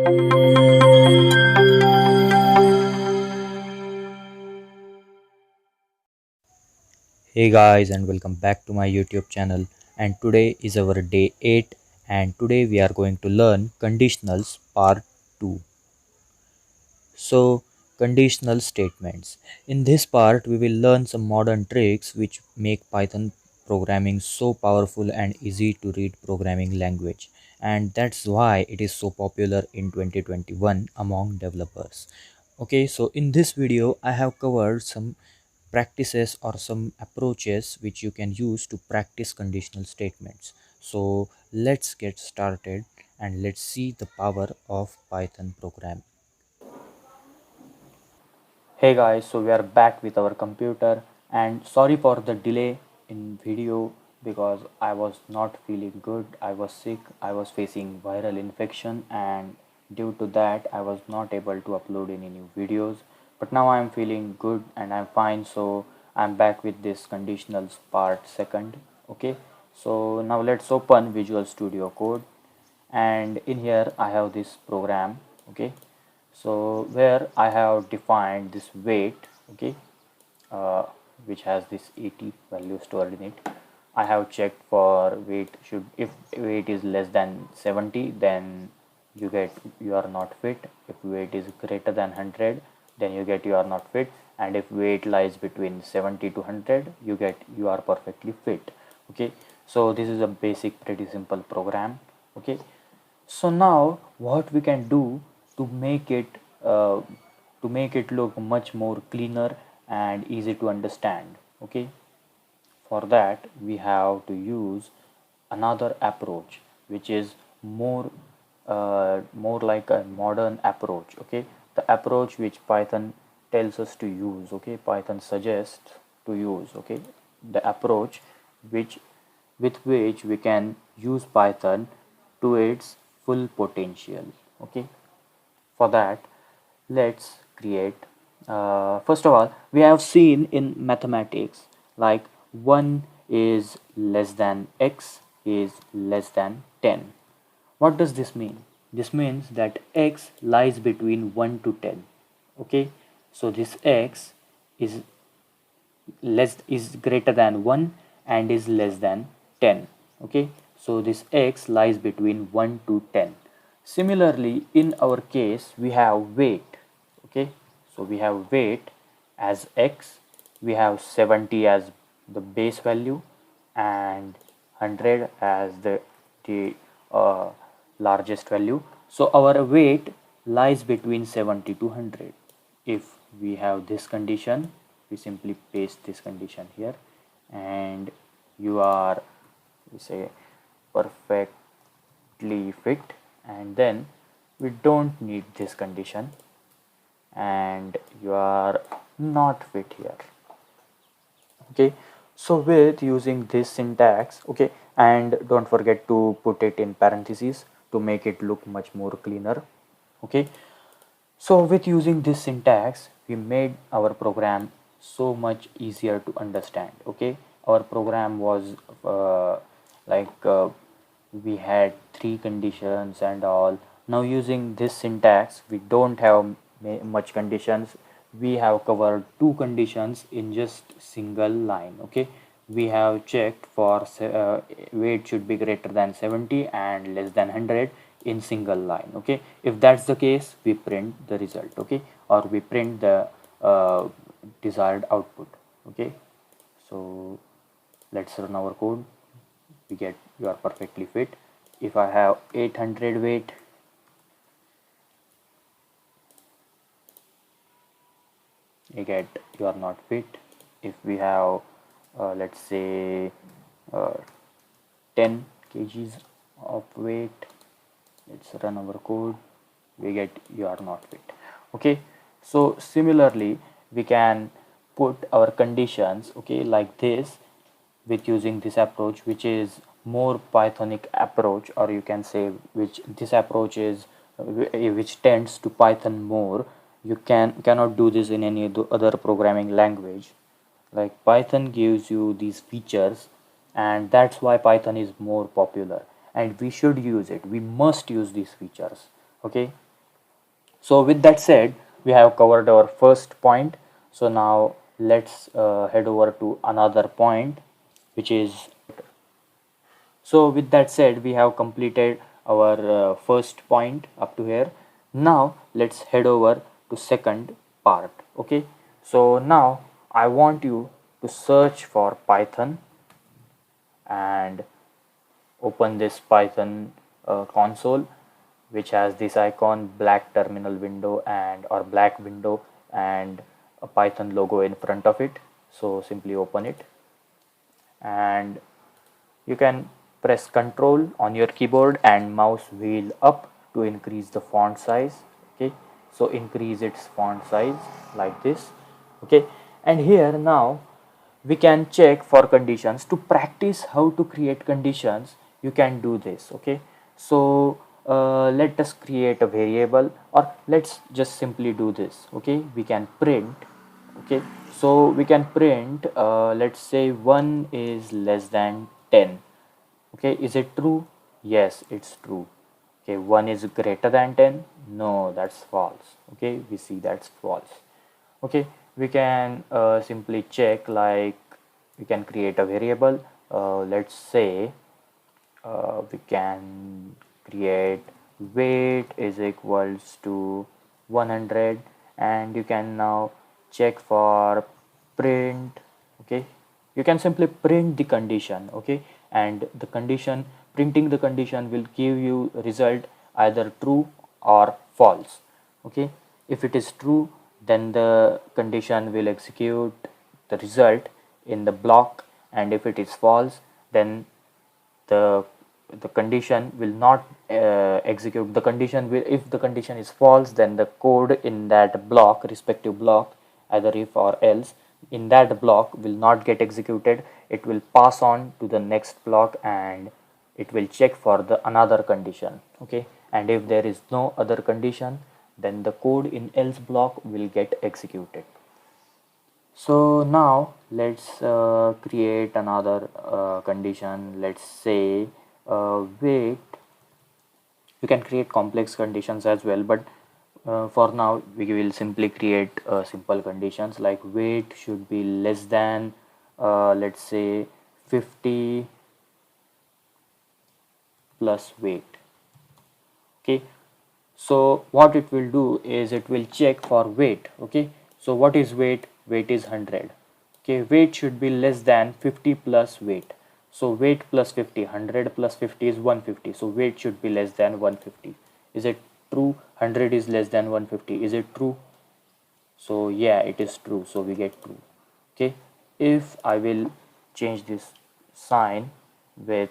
Hey guys, and welcome back to my YouTube channel. And today is our day 8, and today we are going to learn conditionals part 2. So, conditional statements. In this part, we will learn some modern tricks which make Python programming so powerful and easy to read programming language. And that's why it is so popular in 2021 among developers. Okay, so in this video, I have covered some practices or some approaches which you can use to practice conditional statements. So let's get started and let's see the power of Python program. Hey guys, so we are back with our computer, and sorry for the delay in video because I was not feeling good. I was sick, I was facing viral infection, and due to that I was not able to upload any new videos. But now I am feeling good and I'm fine, so I'm back with this conditionals part second. Okay, so now let's open Visual Studio Code, and in here I have this program. Okay, so where I have defined this weight, okay, uh, which has this 80 value stored in it. I have checked for weight. Should if weight is less than 70, then you are not fit. If weight is greater than 100, then you get you are not fit. And if weight lies between 70 to 100, you get you are perfectly fit. Okay, so this is a basic pretty simple program. Okay, so now what we can do to make it uh, look much more cleaner and easy to understand. Okay, for that we have to use another approach which is more like a modern approach. Okay, the approach which Python tells us to use. Okay, Python suggests to use. Okay, the approach which with which we can use Python to its full potential. Okay, for that let's create first of all, we have seen in mathematics like 1 is less than x is less than 10. What does this mean? This means that x lies between 1 to 10. Okay, so this x is is greater than 1 and is less than 10. Okay, so this x lies between 1 to 10. Similarly, in our case we have weight. Okay, so we have weight as x, we have 70 as the base value and 100 as the uh, largest value. So our weight lies between 70 to 100. If we have this condition, we simply paste this condition here, and you are, we say, perfectly fit, and then we don't need this condition and you are not fit here. Okay, so with using this syntax, okay, and don't forget to put it in parentheses to make it look much more cleaner. Okay, so with using this syntax, we made our program so much easier to understand. Okay, our program was like we had three conditions and all. Now using this syntax, we don't have much conditions. We have covered two conditions in just single line. Okay, we have checked for weight should be greater than 70 and less than 100 in single line. Okay, if that's the case, we print the result. Okay, or we print the desired output. Okay, so let's run our code. We get you are perfectly fit. If I have 800 weight, you get you are not fit. If we have let's say uh, 10 kgs of weight, let's run our code, we get you are not fit. Okay, so similarly we can put our conditions, okay, like this, with using this approach, which is more Pythonic approach, or you can say which this approach is which tends to Python more. You cannot do this in any other programming language. Like Python gives you these features, and that's why Python is more popular, and we should use it. We must use these features. Okay, So with that said, we have covered our first point. So now let's head over to another point, which is, so with that said, we have completed our first point up to here. Now let's head over to second part. Okay. So now I want you to search for Python and open this Python console, which has this icon, black terminal window and or black window and a Python logo in front of it. So simply open it, and you can press Ctrl on your keyboard and mouse wheel up to increase the font size. Okay, so increase its font size like this. Okay, and here now we can check for conditions. To practice how to create conditions, you can do this. Okay, so let us create a variable, or let's just simply do this. Okay, we can print. Okay, so we can print, let's say 1 is less than 10. Okay, is it true? Yes, it's true. Okay, 1 is greater than 10. No, that's false. Okay, we see that's false. Okay, we can simply check, like we can create a variable. Let's say we can create weight is equals to 100, and you can now check for print. Okay, you can simply print the condition. Okay, and the condition, printing the condition will give you result either true or false. Okay, if it is true, then the condition will execute the result in the block, and if it is false, then the the condition will not execute. The condition will, if the condition is false, then the code in that block, respective block, either if or else, in that block will not get executed. It will pass on to the next block and it will check for the another condition. Okay, and if there is no other condition, then the code in else block will get executed. So now let's create another condition. Let's say weight. You can create complex conditions as well, but for now we will simply create simple conditions, like weight should be less than, let's say 50 plus weight. Okay, so what it will do is it will check for weight. Okay, so what is weight? Weight is 100. Okay, weight should be less than 50 plus weight. So weight plus 50, 100 plus 50 is 150. So weight should be less than 150. Is it true? 100 is less than 150. Is it true? So yeah, it is true. So we get true. Okay, if I will change this sign with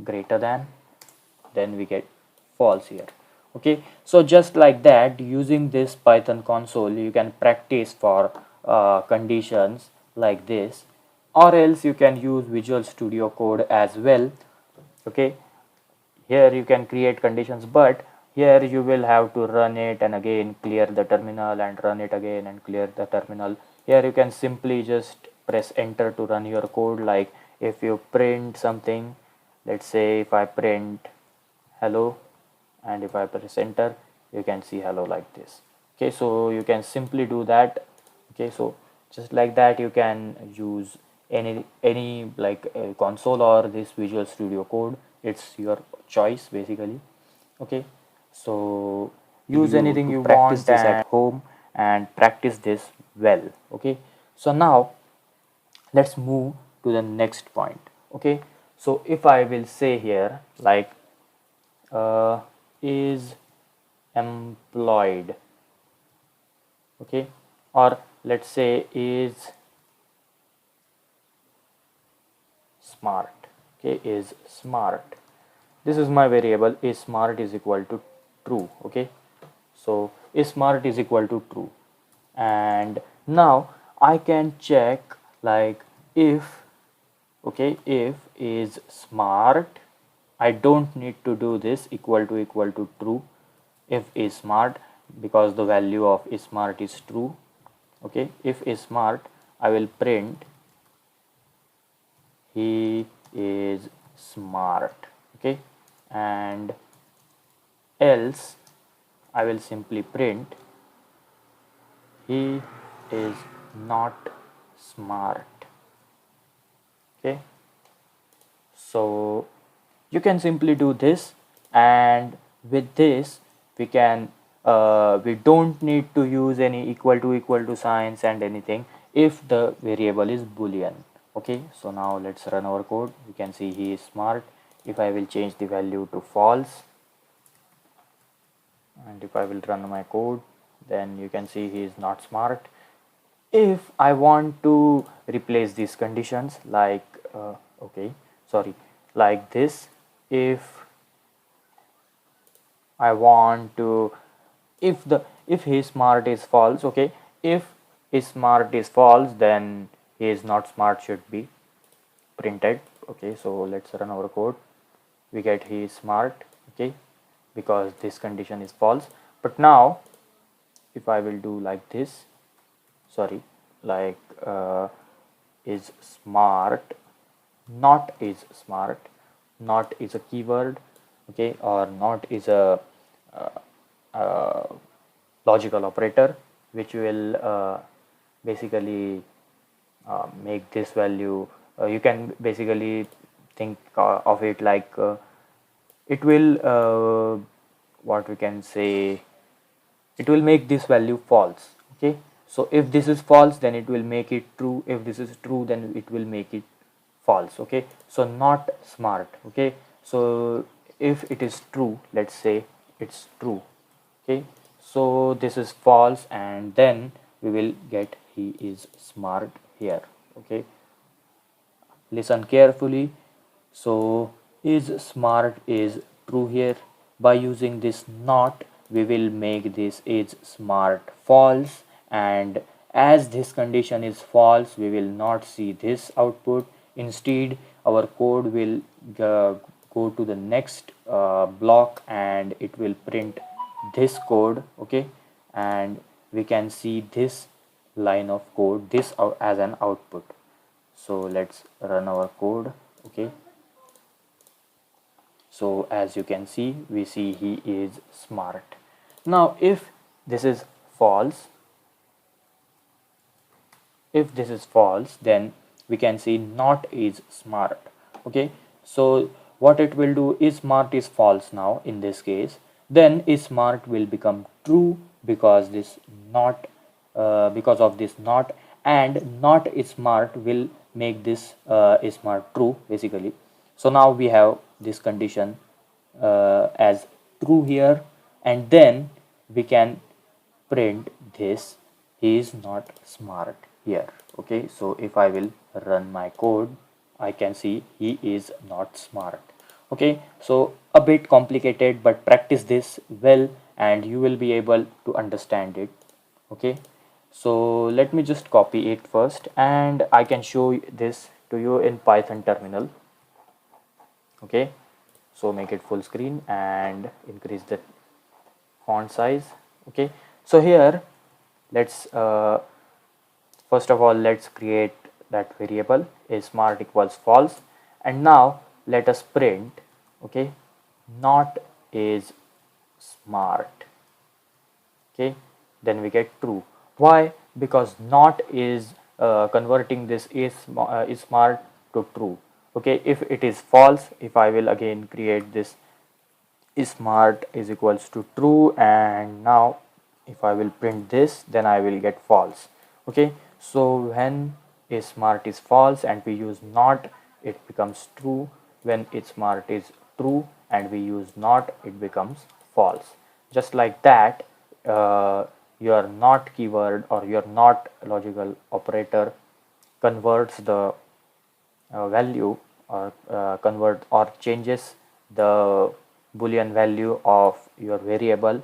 greater than, then we get false here. Okay, so just like that, using this Python console, you can practice for conditions like this, or else you can use Visual Studio Code as well. Okay, here you can create conditions, but here you will have to run it and again clear the terminal and run it again and clear the terminal. Here you can simply just press enter to run your code. Like if you print something, let's say if I print hello, and if I press enter, you can see hello like this. Okay, so you can simply do that. Okay, so just like that, you can use any like console or this Visual Studio Code. It's your choice basically. Okay, so use You anything to you practice want this at and home and practice this well. Okay, so now let's move to the next point. Okay, so if I will say here, like uh, is employed. Okay, or let's say is smart. Okay, is smart. This is my variable. Is smart is equal to true. Okay, so is smart is equal to true, and now I can check, like if, okay, if is smart, I don't need to do this equal to true. If is smart, because the value of is smart is true. Okay, if is smart, I will print he is smart. Okay, and else I will simply print he is not smart. Okay, so you can simply do this, and with this we can we don't need to use any equal to signs and anything if the variable is boolean. Okay, so now let's run our code. You can see he is smart. If I will change the value to false, and if I will run my code, then you can see he is not smart. If I want to replace these conditions like okay, sorry, like this, if I want to, if his smart is false, okay, if his smart is false, then he is not smart should be printed. Okay, so let's run our code. We get he is smart, okay, because this condition is false. But now if I will do like this, sorry, like is smart, not is smart, not is a keyword, okay, or not is a uh, uh, logical operator which will basically make this value, you can basically think of it like it will what we can say, it will make this value false. Okay, so if this is false, then it will make it true. If this is true, then it will make it false. Okay, so not smart. Okay, so if it is true, let's say it's true. Okay, so this is false, and then we will get he is smart here. Okay, listen carefully. So is smart is true here. By using this not, we will make this is smart false, and as this condition is false, we will not see this output. Instead, our code will go to the next block, and it will print this code. Okay, and we can see this line of code, this as an output. So let's run our code. Okay, so as you can see, we see he is smart. Now if this is false, if this is false, then we can see not is smart. Okay, so what it will do is smart is false now in this case, then is smart will become true because this not because of this not, and not is smart will make this is smart true basically. So now we have this condition as true here, and then we can print this he is not smart here. Okay, so if I will run my code, I can see he is not smart. Okay, so a bit complicated, but practice this well and you will be able to understand it. Okay, so let me just copy it first, and I can show this to you in Python terminal. Okay, so make it full screen and increase the font size. Okay, so here let's first of all let's create that variable is smart equals false, and now let us print, okay, not is smart. Okay, then we get true. Why? Because not is converting this is smart to true. Okay, if it is false, if I will again create this is smart is equals to true, and now if I will print this, then I will get false. Okay, so when is smart is false and we use not, it becomes true. When it's smart is true and we use not, it becomes false. Just like that, your not keyword or your not logical operator converts the value, or convert or changes the boolean value of your variable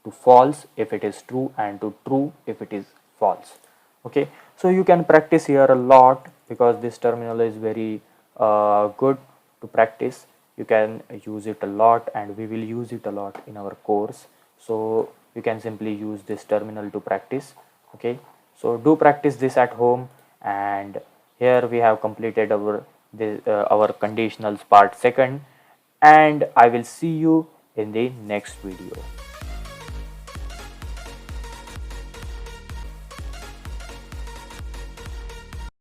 to false if it is true and to true if it is false. Okay, so you can practice here a lot because this terminal is very good to practice. You can use it a lot and we will use it a lot in our course, so you can simply use this terminal to practice. Okay, so do practice this at home, and here we have completed our conditionals part second, and I will see you in the next video.